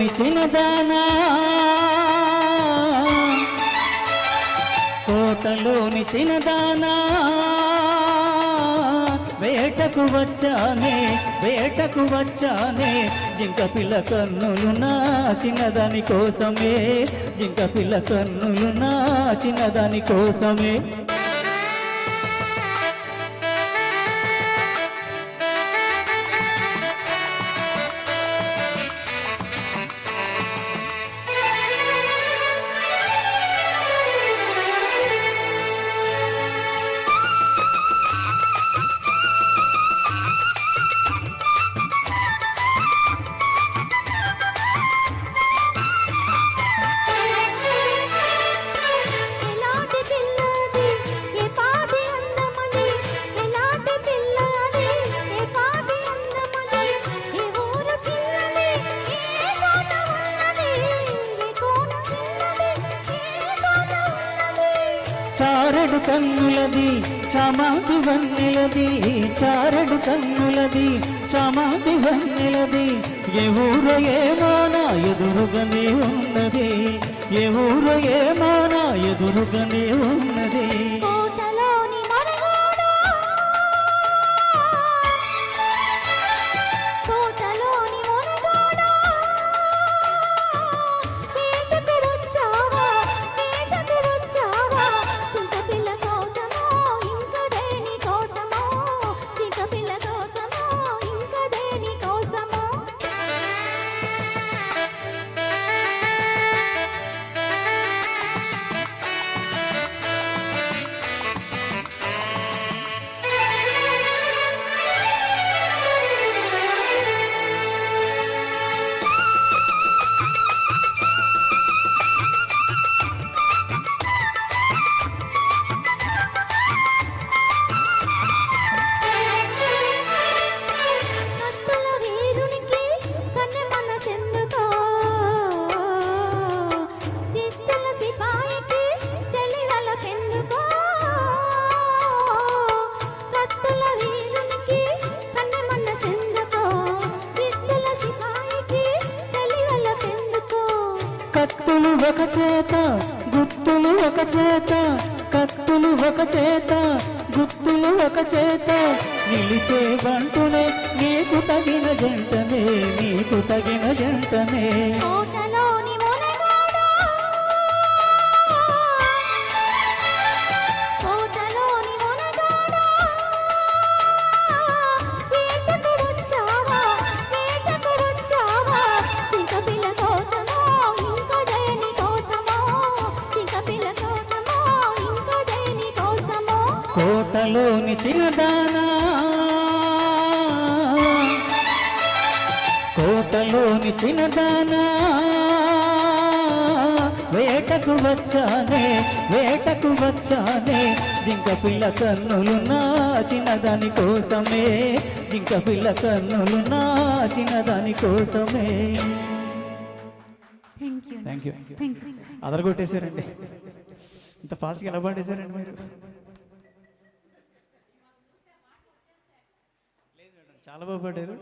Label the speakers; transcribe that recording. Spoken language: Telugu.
Speaker 1: కోటలోని చిన్నదానా కోటలోని చిన్నదానా వేటకు వచ్చానే జింక పిల్ల కన్నులు నా చిన్నదాని కోసమే జింక పిల్ల కన్నులు నా చిన్నదాని కోసమే చారడు కన్నులది చామాది వన్నెలది చారడు కన్నులది చామాది వన్నెలది ఏ ఊరు ఏమానా ఎదురుగానే ఉన్నది ఏ ఊరు ఏమానా ఎదురుగానే ఉన్నది కత్తులు ఒక చేత గుత్తులు ఒక చేత కత్తులు ఒక చేత గుత్తులు ఒక చేత నిలిపే బంటునే నీకు తగిన జంటనే నీకు తగిన జంటనే కోటలోని చిన్నదానా కోటలోని చిన్నదానా వేటకు వచ్చానే జింక పిల్ల కన్నులు నా చిన్నదాని కోసమే జింక పిల్ల కన్నులు నా చిన్నదాని కోసమే థ్యాంక్ యూ అదరగొట్టేశారండి ఇంత ఫాస్ట్గా ఎలా పాడేశారండి మీరు చాలా బాగా పాడారు.